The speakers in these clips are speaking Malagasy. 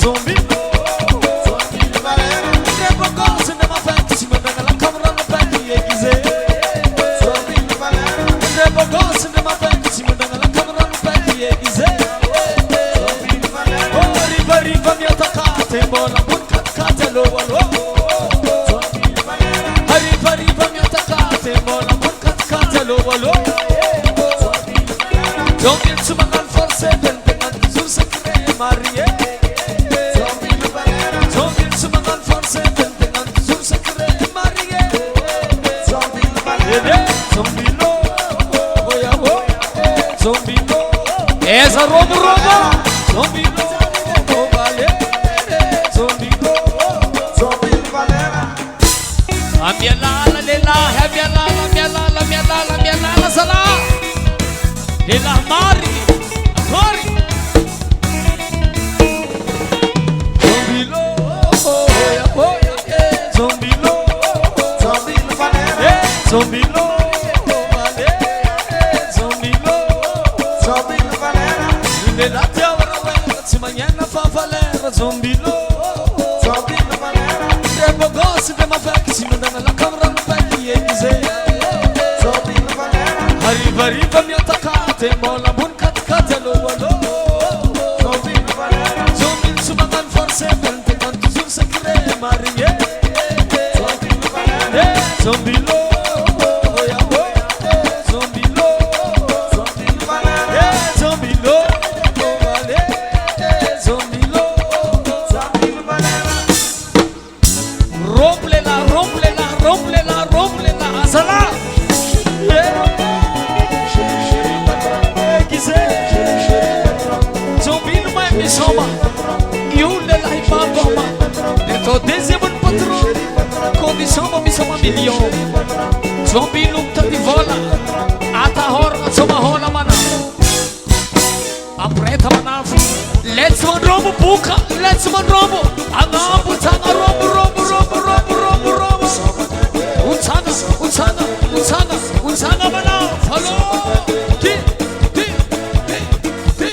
Zombie, Valera. Devo cose nella festa, si manda nella camera la pelle aiguisée. Zombie, Valera. Devo cose nella festa, si manda nella camera la pelle aiguisée. Zombie, Valera. Oh, riva, riva, mi attaccate, mola, buon caccate, lo, lo. Zombie, Valera. Arriva, riva, mi attaccate, mola, buon caccate, lo, lo. Zombie, Valera. Zombie, su mangan forse, pentengan, sur se cree, marie. Esa robo robo, zombie robo, valere, zombie Valera. Ambialala lela, ambialala, ambialala, ambialala, ambialala sala. Lela mari, mari. Zombie robo, ya boya, zombie robo, zombie Valera, zombie robo. La terra si mañana fa valera zombie Valera. Devo gosse de ma vecchia si mandano alla camera non belli e mise. Zombie Valera. Arriva arriva mi attaccate molla buon caccate lo lo. Zombie Valera. Zombie su mangan forse pente tanto sul secret marie. Zombie Valera. Zombie milyon zombie lukta di vola ata hor soma hola mana apreta mana let's man rombo buka let's man rombo anga butanga rombo rombo rombo rombo rombo rombo unsanga unsanga unsanga unsanga mana follow ti ti ti ti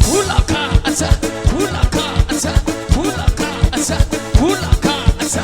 hulaka asa hulaka asa hulaka asa hulaka asa.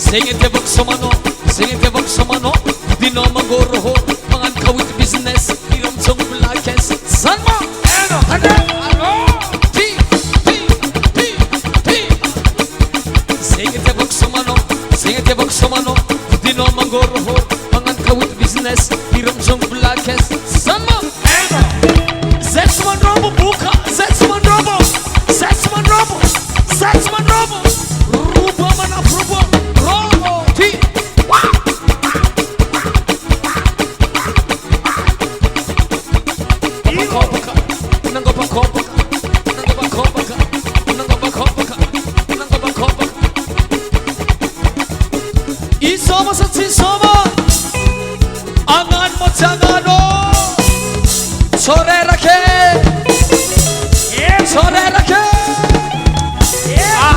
Singete Voxomano, Singete Voxomano, Dino Mangoro, Mangan with business, Iram Song Blackes, Salma, Singete Voxomano, Singete Voxomano, Dino Mangoro, Mangan with business, Iram Song Blackes, Salma, Zetsman Robo Buka, Zetsman Robo, Zetsman Robo, Zetsman Robo, Ruba Mana Ruba.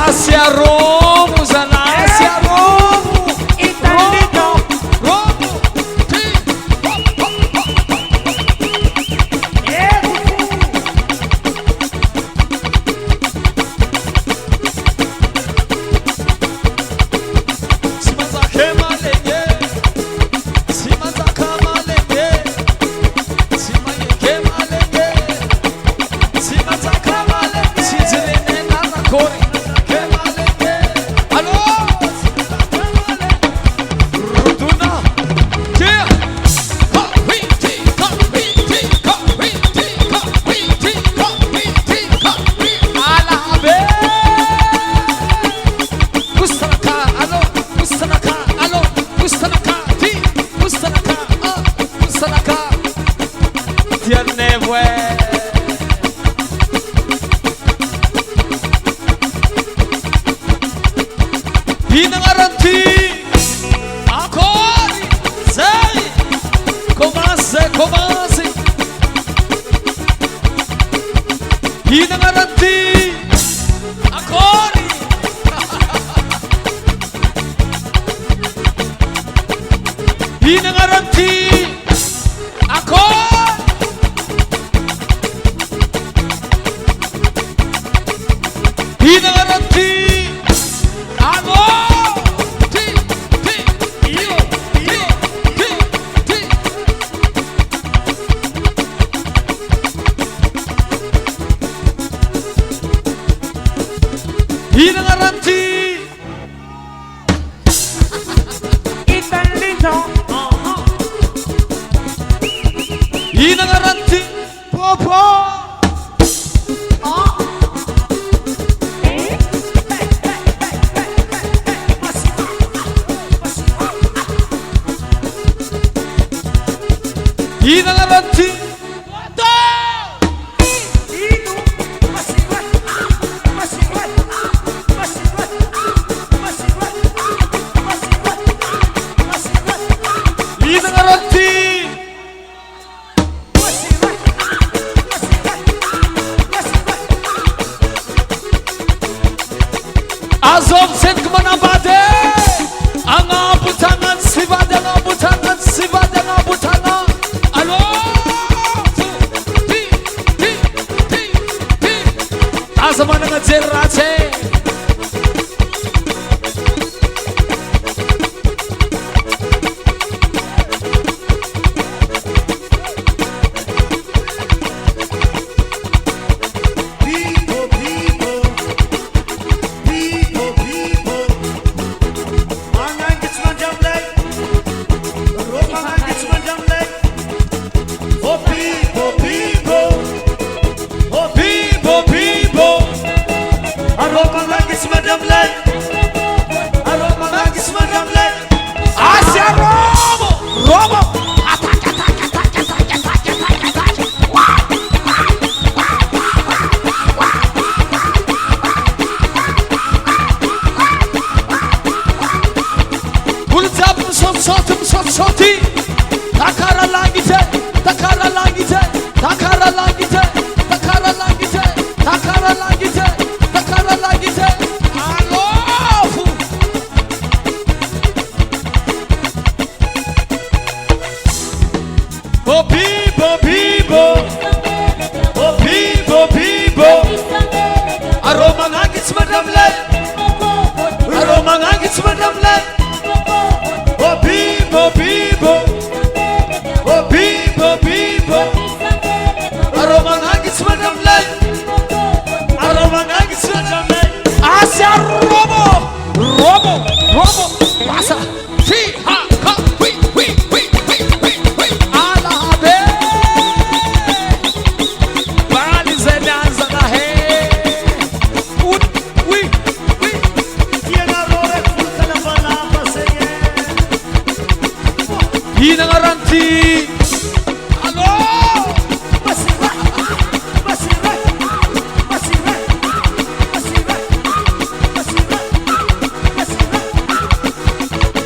Asia Romu sana Asia Romu Italino Romu Simanza kemalenge Simanza kemalenge Simanza kemalenge Simanza kemalenge Sizilene nana kori Azov sen kemana bade? Anga butangan sivada nga butangan sivada nga butangan. Alo, ti. Azamana nga zerace. Soti takara langite takara langite takara langite takara langite takara langite takara langite alofu Bobi aroma ngagits madam le aroma ngagits madam le robo, pasa, fi, ha, ha, wi, ala be, bali zenanza na he, wi, Yena rore fulta na bana paseye. ina garanti, alo, Basira.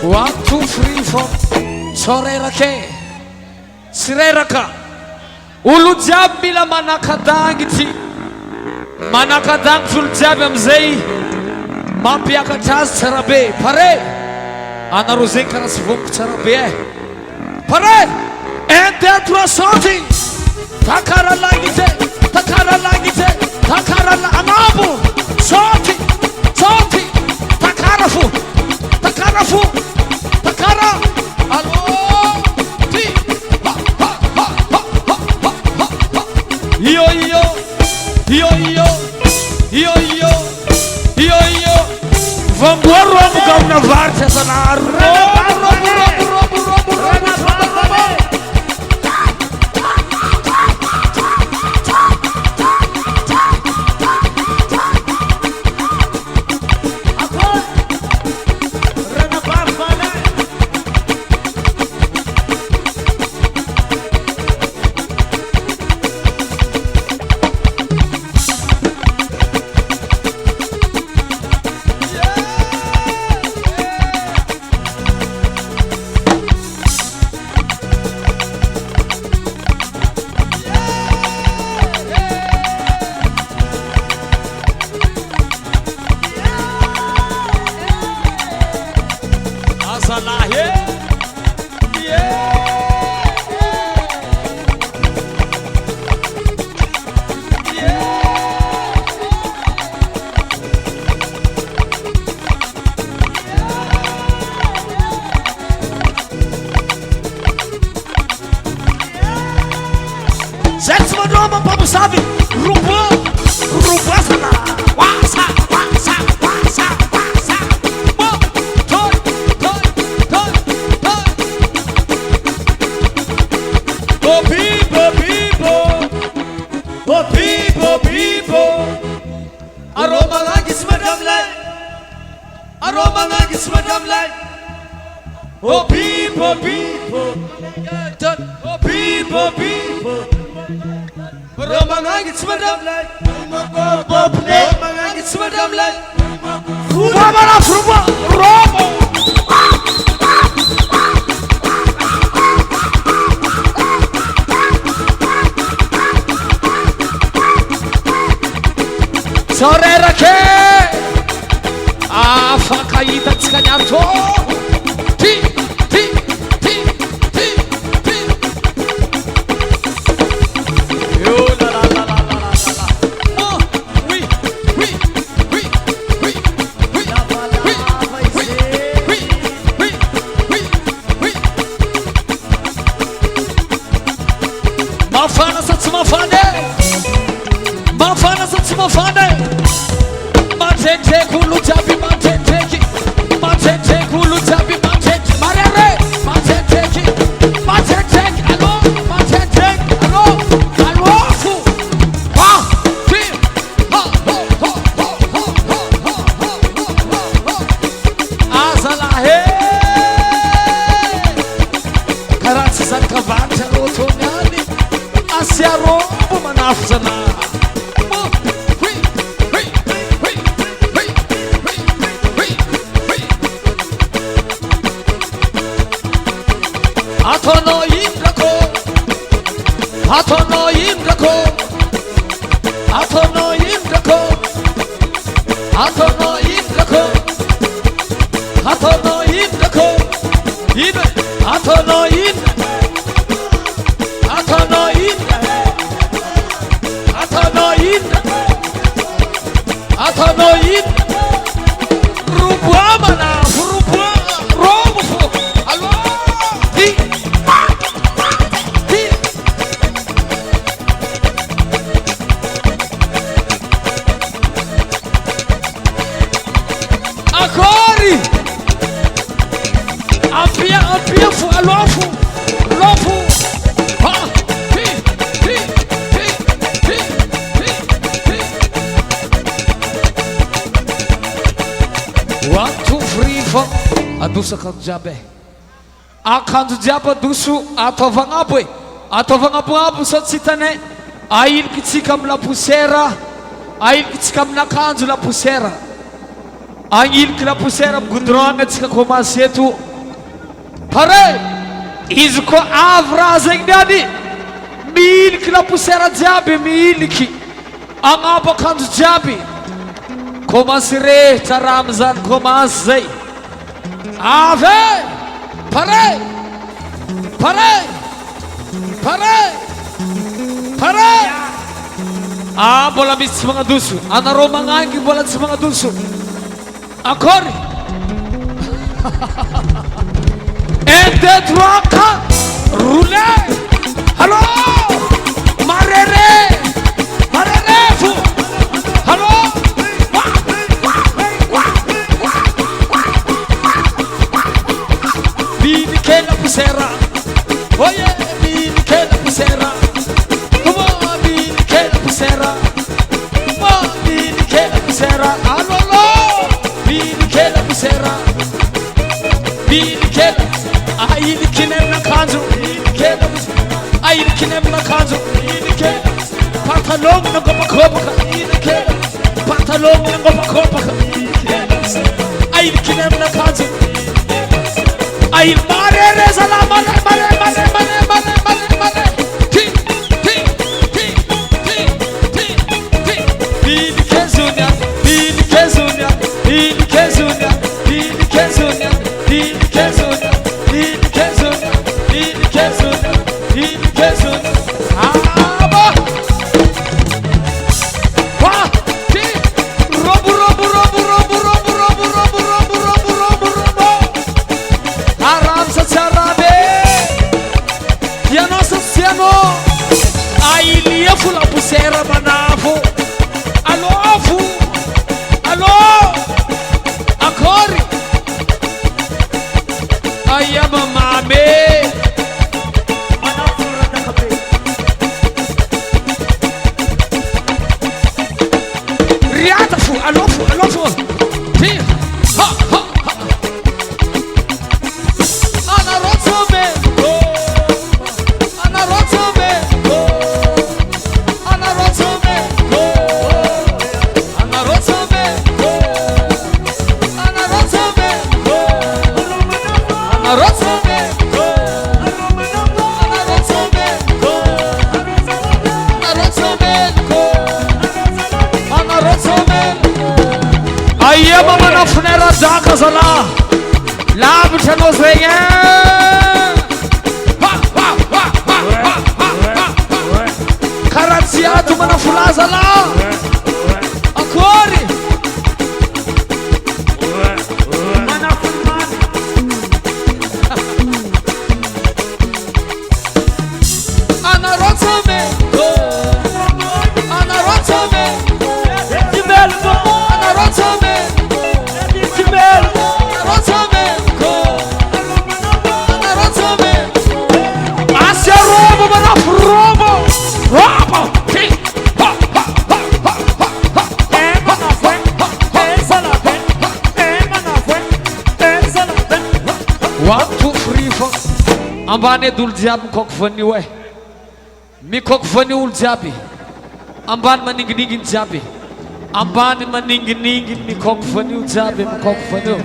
1, 2, 3, 4 Sorera ke Sirera ka Ulu jiaby mila manakadangity Manakadangitry olo jiaby amizay Mampiakatra azy tsara be Pare Anareo zegny karaha tsy vomboko tsara be Pare 1, 2, 3 sorti Takaralangite Takaralangite Takarala anabo Sorti Takarafu Takarafu Takara Allo Ti Ha ha ha ha ha ha ha Io Vamboro amuka una varsa sana Robo Sabe, sana. Wasa. People. Aroma nagis madam light. Oh people. Romangagits madam light. Romangagits madam light. Robo. Sorera ke afakaita tsikanyarto. Ti. Mafane matete kulu jabi matete kulu jabi matete marere matete alo fu ha fi ha azala he karatsi zakavanta rotonyani asiaro manafzana piafo alofo lofo ha pi pi pi pi pi pi 1 2 3 4 adosaka jiaby akanjo jiaby adoso ataovagna aby e ataovagna aby sao tsy hitanay ailiky tsika amin'ny lapoussière ailiky tsika amin'ny akanjo lapoussière agniliky lapoussière amin'ny goudron atsika commence eto pare izy ko avy raha zegny niany miiliky lapoussière jiaby miiliky agnabo akanjo jiaby commence rehetra raha amizany commence zay avy pare pare pare pare mbola misy tsy magnadoso anareo magnangy mbola tsy magnadoso akory 1 2 3 4 roule halo marere marere fo halo bini che la pusera oye bini che la pusera bini che la pusera bini che la pusera alolo bini che la pusera bini che aili kinem na kanzo bini che la pusera aili kinem na kanzo bini che pantalon na gopa kopa bini che pantalon na gopa kopa bini che aili kinem na kanzo aili mare reza la mare mare mare mare mare mare mare ti ti ti ti ti ti bini che zunia bini che zunia bini che zunia bini che zunia bini che zunia bini che zunia bini che zunia bini che zunia aba wa ti robu robu robu robu robu robu robu robu robu robu robu aram sa charabe piano sa piano ailia fu la pusera manafo allo afu allo akori ayama mame riata fu allo fu ti ha ha ha ana rotsome ana rotsome ana rotsome ana rotsome ana rotsome ana rotsome ana rotsome ana rotsome ana rotsome ayama mana funera zaka zala lavitra anao zegny karaha tsy ato mana folaza la akory anarotsome anarotsome anarotsome anarotsome anarotsome asia robo manafo robo robo ti ha ha ha ha ha manafo salate manafo salate 1 2 3 4 ambany edy olo jiaby mikoko vanio e mikoko vanio olo jiaby ambany maningininginy jiaby ambany maningininginy mikoko vanio jiaby mikoko vanio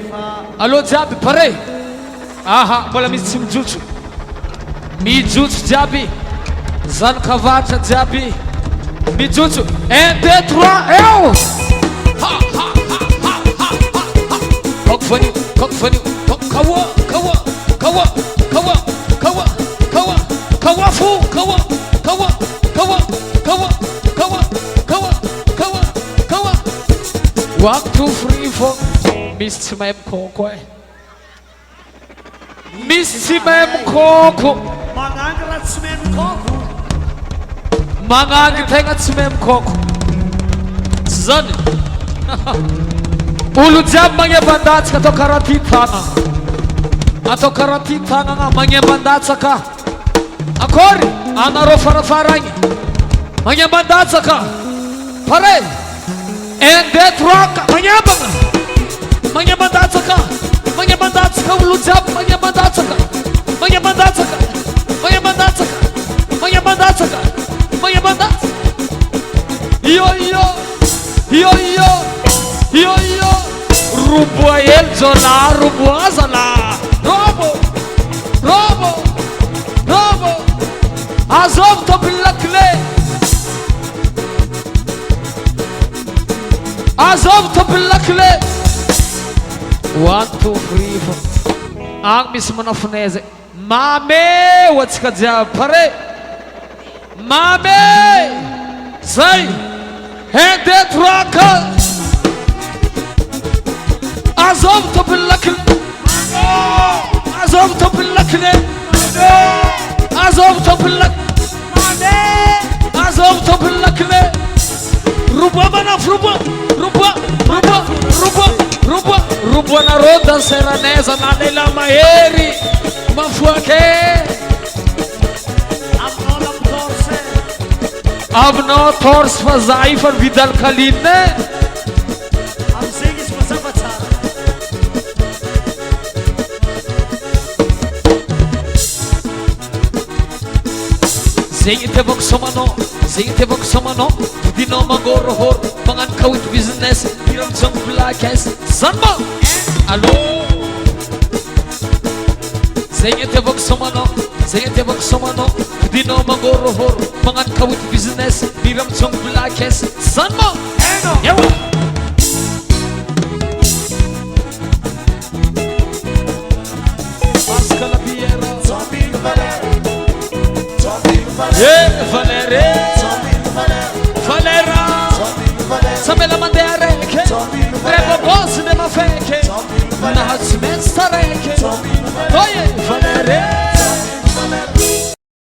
allo jiaby pare aha mbola misy tsy mijotso jiaby zanakavatra jiaby mijotso 1 2 3 eo ha ha ha ha ha koko vanio kawa kawa kawa kawa kawa kawa kawa fu kawa kawa kawa kawa kawa kawa kawa kawa 1 2 3 4 misy tsy mahay mikoko e misy tsy mahay mikoko magnangy raha tsy mahay mikoko magnangy tegna tsy mahay mikoko tsy zany olo jiaby magnevan-datsika atao karaha ty tana atao karaha ty tagnana magnemban-datsaka akory anareo farafaragny magnemban-datsaka pare 1 2 3 magnembana magnemban-datsaka magnemban-datsaka olo jiaby magnemban-datsaka magnemban-datsaka magnemban-datsaka magnemban-datsaka magnemban-datsaka io io io io io io roboa hely jôla roboa zala robo robo robo azovy tômpiny lakile azovy tômpiny lakile 1 2 3 4 agny misy manafinay zay mameo atsika jiaby pare mame zay 1 2 3 4 azovy tômpiny lakile azovy tômpiny lakile azovy tômpiny lakile azovy tômpiny lakile roboa manafy roboa roboa roboa roboa roboa roboa nareo danseranaiza na lela mahery mafoake aminao torse fa za io fa mividy alkaline amizegny izy mazava tsara zegny itiavako somanao zegny itiavako somanao vidinao mangôrohôro magnano kawit business ira mijongo black s zany ma allô zegny itiavako somanao zegny itiavako somanao vidinao mangôrohôro magnano kawit business ira mijongo black s zany ma ewa Pascal Biera Valere